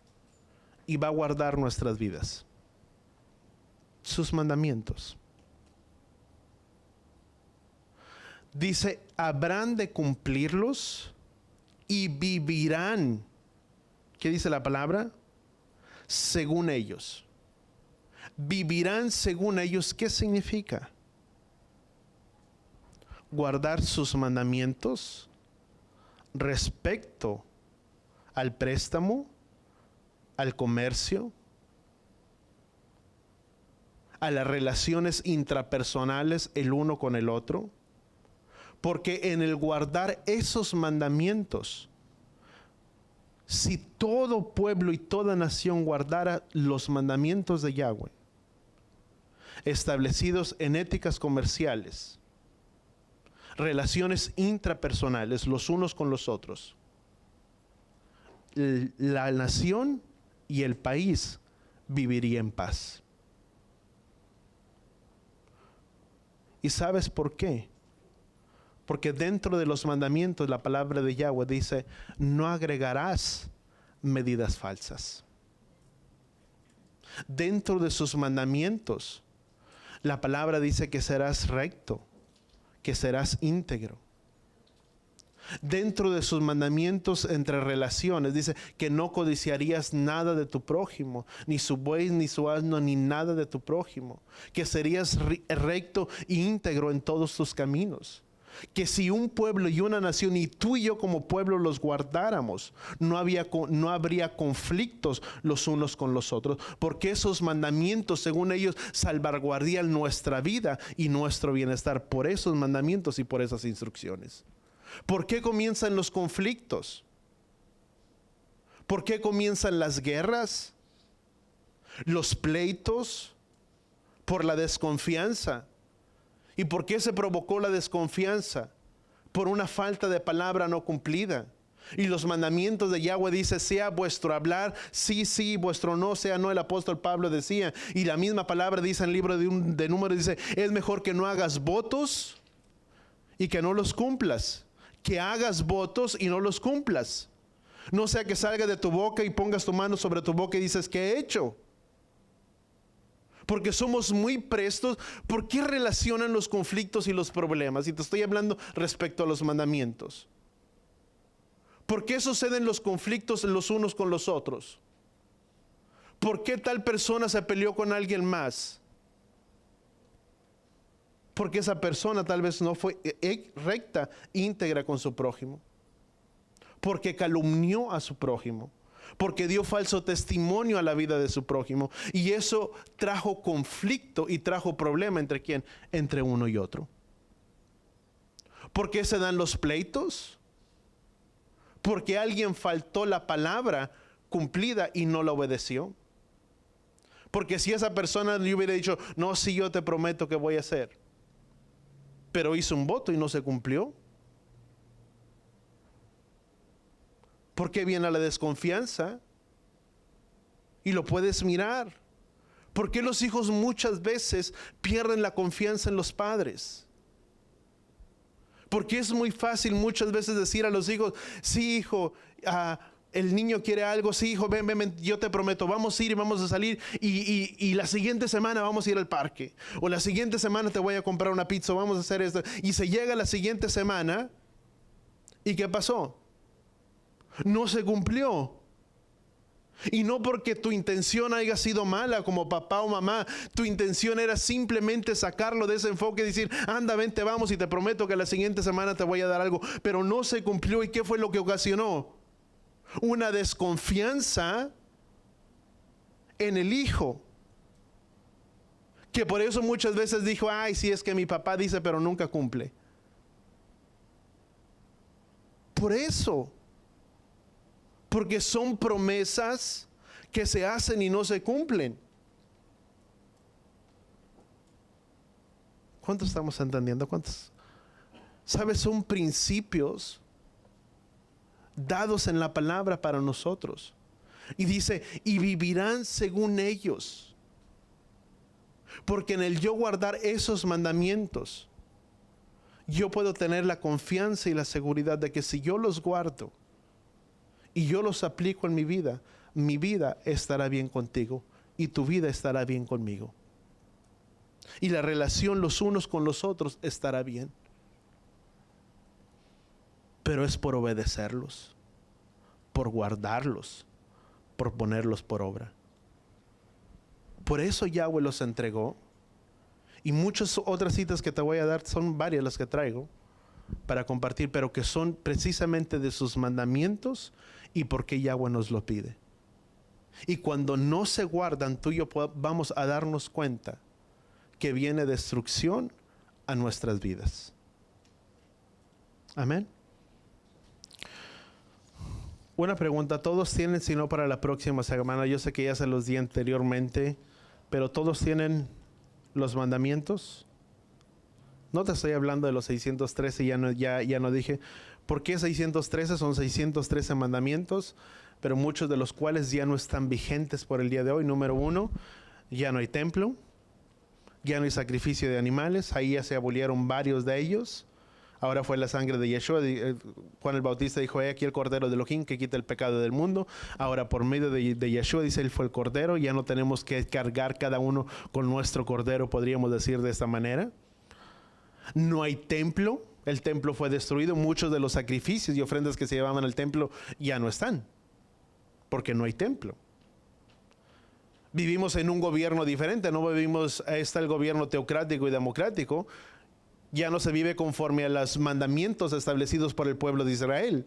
y va a guardar nuestras vidas? Sus mandamientos. Dice, habrán de cumplirlos y vivirán. ¿Qué dice la palabra? Según ellos. Vivirán según ellos. ¿Qué significa? Guardar sus mandamientos respecto al préstamo, al comercio, a las relaciones intrapersonales el uno con el otro. Porque en el guardar esos mandamientos, si todo pueblo y toda nación guardara los mandamientos de Yahweh, establecidos en éticas comerciales, relaciones intrapersonales los unos con los otros, la nación y el país viviría en paz. ¿Y sabes por qué? Porque dentro de los mandamientos la palabra de Yahweh dice, no agregarás medidas falsas. Dentro de sus mandamientos, la palabra dice que serás recto, que serás íntegro. Dentro de sus mandamientos entre relaciones, dice que no codiciarías nada de tu prójimo, ni su buey, ni su asno, ni nada de tu prójimo. Que serías recto e íntegro en todos tus caminos. Que si un pueblo y una nación, y tú y yo como pueblo los guardáramos, no habría conflictos los unos con los otros, porque esos mandamientos, según ellos, salvaguardarían nuestra vida y nuestro bienestar por esos mandamientos y por esas instrucciones. ¿Por qué comienzan los conflictos? ¿Por qué comienzan las guerras? Los pleitos, por la desconfianza. ¿Y por qué se provocó la desconfianza? Por una falta de palabra no cumplida. Y los mandamientos de Yahweh dice, sea vuestro hablar, sí, sí, vuestro no, sea no. El apóstol Pablo decía, y la misma palabra dice en el libro de Números, dice, es mejor que no hagas votos y que no los cumplas, que hagas votos y no los cumplas. No sea que salga de tu boca y pongas tu mano sobre tu boca y dices, ¿qué he hecho? Porque somos muy prestos. ¿Por qué relacionan los conflictos y los problemas? Y te estoy hablando respecto a los mandamientos. ¿Por qué suceden los conflictos los unos con los otros? ¿Por qué tal persona se peleó con alguien más? Porque esa persona tal vez no fue recta, íntegra con su prójimo. Porque calumnió a su prójimo. Porque dio falso testimonio a la vida de su prójimo. Y eso trajo conflicto y trajo problema entre quién, entre uno y otro. ¿Por qué se dan los pleitos? Porque alguien faltó la palabra cumplida y no la obedeció. Porque si esa persona le hubiera dicho, no, sí, yo te prometo que voy a hacer, pero hizo un voto y no se cumplió. ¿Por qué viene la desconfianza? Y lo puedes mirar. ¿Por qué los hijos muchas veces pierden la confianza en los padres? Porque es muy fácil muchas veces decir a los hijos, sí, hijo, el niño quiere algo, sí, hijo, ven, yo te prometo, vamos a ir y vamos a salir y la siguiente semana vamos a ir al parque. O la siguiente semana te voy a comprar una pizza, vamos a hacer esto. Y se llega la siguiente semana, ¿y qué pasó? No se cumplió. Y no porque tu intención haya sido mala como papá o mamá, tu intención era simplemente sacarlo de ese enfoque y decir, anda, vente, vamos y te prometo que la siguiente semana te voy a dar algo, pero no se cumplió. ¿Y qué fue lo que ocasionó? Una desconfianza en el hijo, que por eso muchas veces dijo, ay, sí, es que mi papá dice pero nunca cumple. Por eso, porque son promesas que se hacen y no se cumplen. ¿Cuántos estamos entendiendo? ¿Cuántos? ¿Sabes? Son principios dados en la palabra para nosotros. Y dice, y vivirán según ellos. Porque en el yo guardar esos mandamientos, yo puedo tener la confianza y la seguridad de que si yo los guardo y yo los aplico en mi vida estará bien contigo y tu vida estará bien conmigo. Y la relación los unos con los otros estará bien. Pero es por obedecerlos, por guardarlos, por ponerlos por obra. Por eso Yahweh los entregó. Y muchas otras citas que te voy a dar, son varias las que traigo para compartir, pero que son precisamente de sus mandamientos y porque Yahweh nos lo pide. Y cuando no se guardan, tú y yo vamos a darnos cuenta que viene destrucción a nuestras vidas. Amén. Una pregunta, ¿todos tienen, si no para la próxima semana? Yo sé que ya se los di anteriormente, pero ¿todos tienen los mandamientos? No te estoy hablando de los 613, ya no dije. ¿Por qué 613? Son 613 mandamientos, pero muchos de los cuales ya no están vigentes por el día de hoy. Número 1, ya no hay templo, ya no hay sacrificio de animales, ahí ya se abolieron varios de ellos. Ahora fue la sangre de Yeshua. Juan el Bautista dijo, aquí el Cordero de Elohim que quita el pecado del mundo. Ahora por medio de Yeshua, dice, él fue el Cordero. Ya no tenemos que cargar cada uno con nuestro Cordero, podríamos decir de esta manera. No hay templo. El templo fue destruido. Muchos de los sacrificios y ofrendas que se llevaban al templo ya no están, porque no hay templo. Vivimos en un gobierno diferente. No vivimos, está el gobierno teocrático y democrático. Ya no se vive conforme a los mandamientos establecidos por el pueblo de Israel.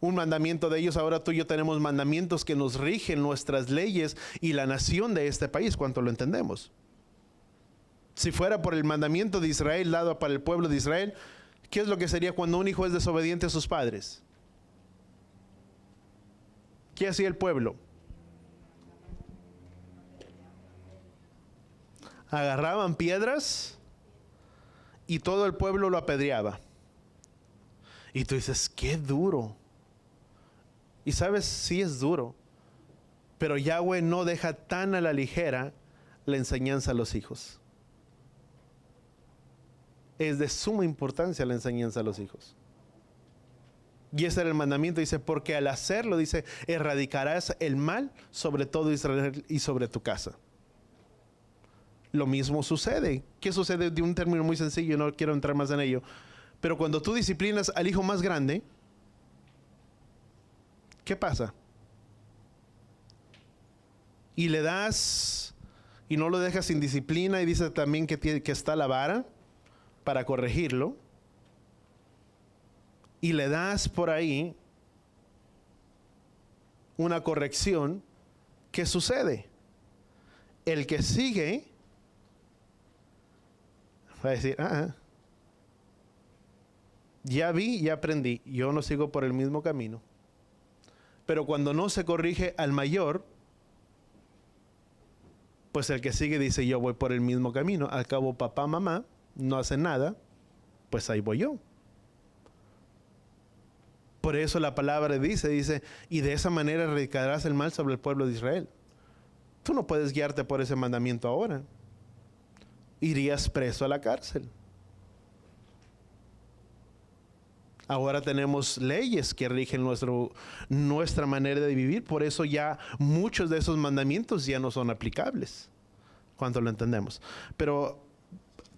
Un mandamiento de ellos, ahora tú y yo tenemos mandamientos que nos rigen nuestras leyes y la nación de este país, ¿cuánto lo entendemos? Si fuera por el mandamiento de Israel dado para el pueblo de Israel, ¿qué es lo que sería cuando un hijo es desobediente a sus padres? ¿Qué hacía el pueblo? Agarraban piedras y todo el pueblo lo apedreaba. Y tú dices, qué duro. Y sabes, sí es duro. Pero Yahweh no deja tan a la ligera la enseñanza a los hijos. Es de suma importancia la enseñanza a los hijos. Y ese era el mandamiento. Dice, porque al hacerlo, dice, erradicarás el mal sobre todo Israel y sobre tu casa. Lo mismo sucede. ¿Qué sucede? De un término muy sencillo, no quiero entrar más en ello. Pero cuando tú disciplinas al hijo más grande, ¿qué pasa? Y le das, y no lo dejas sin disciplina, y dice también que está la vara para corregirlo. Y le das por ahí una corrección. ¿Qué sucede? El que sigue va a decir, ya vi, ya aprendí, yo no sigo por el mismo camino. Pero cuando no se corrige al mayor, pues el que sigue dice, yo voy por el mismo camino. Al cabo papá, mamá no hacen nada, pues ahí voy yo. Por eso la palabra dice, y de esa manera erradicarás el mal sobre el pueblo de Israel. Tú no puedes guiarte por ese mandamiento ahora. Irías preso a la cárcel. Ahora tenemos leyes que rigen nuestra manera de vivir. Por eso ya muchos de esos mandamientos ya no son aplicables. ¿Cuánto lo entendemos? Pero,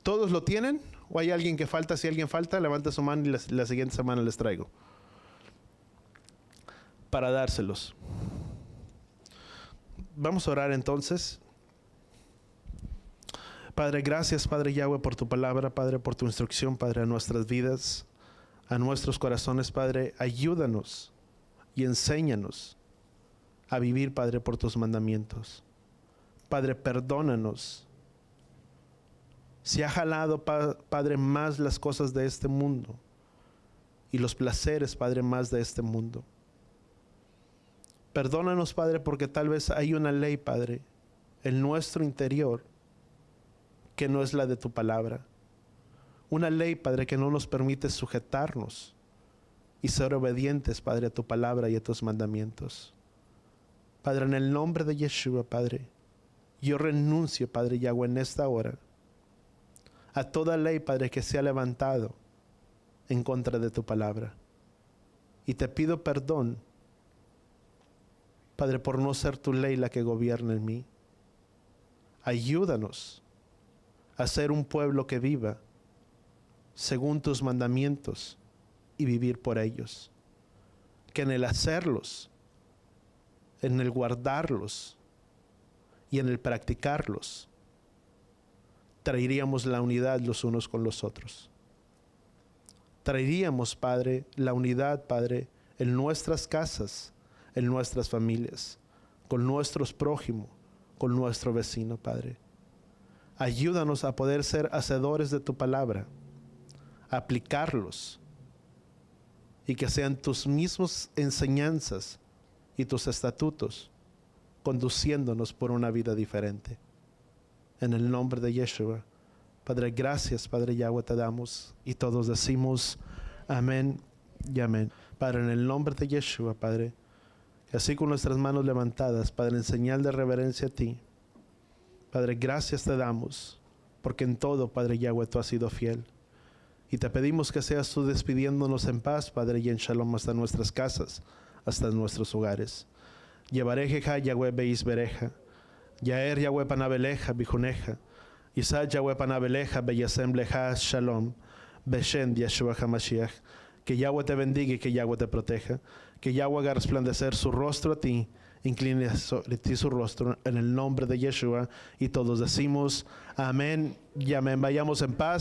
¿todos lo tienen? ¿O hay alguien que falta? Si alguien falta, levanta su mano y la siguiente semana les traigo para dárselos. Vamos a orar entonces. Padre, gracias, Padre Yahweh, por tu palabra, Padre, por tu instrucción, Padre, a nuestras vidas, a nuestros corazones, Padre. Ayúdanos y enséñanos a vivir, Padre, por tus mandamientos. Padre, perdónanos si ha jalado, Padre, más las cosas de este mundo y los placeres, Padre, más de este mundo. Perdónanos, Padre, porque tal vez hay una ley, Padre, en nuestro interior que no es la de tu palabra. Una ley, Padre, que no nos permite sujetarnos y ser obedientes, Padre, a tu palabra y a tus mandamientos. Padre, en el nombre de Yeshua, Padre, yo renuncio, Padre Yahweh, en esta hora a toda ley, Padre, que se ha levantado en contra de tu palabra. Y te pido perdón, Padre, por no ser tu ley la que gobierna en mí. Ayúdanos a ser un pueblo que viva según tus mandamientos y vivir por ellos. Que en el hacerlos, en el guardarlos y en el practicarlos, traeríamos la unidad los unos con los otros. Traeríamos, Padre, la unidad, Padre, en nuestras casas, en nuestras familias, con nuestros prójimos, con nuestro vecino, Padre. Ayúdanos a poder ser hacedores de tu palabra, aplicarlos y que sean tus mismos enseñanzas y tus estatutos conduciéndonos por una vida diferente. En el nombre de Yeshua, Padre, gracias, Padre Yahweh, te damos y todos decimos amén y amén. Padre, en el nombre de Yeshua, Padre, y así con nuestras manos levantadas, Padre, en señal de reverencia a ti, Padre, gracias te damos, porque en todo, Padre Yahweh, tú has sido fiel. Y te pedimos que seas tú despidiéndonos en paz, Padre, y en shalom hasta nuestras casas, hasta nuestros hogares. Llevarejeja, Yahweh Beis Bereja. Yaer Yahweh Panabeleja, Bijuneja. Isaac Yahweh Panabeleja, Beyasem Leja, Shalom. Beshen Yeshua HaMashiach. Que Yahweh te bendiga y que Yahweh te proteja. Que Yahweh haga resplandecer su rostro a ti, incline sobre ti su rostro en el nombre de Yeshua. Y todos decimos amén y amén. Vayamos en paz.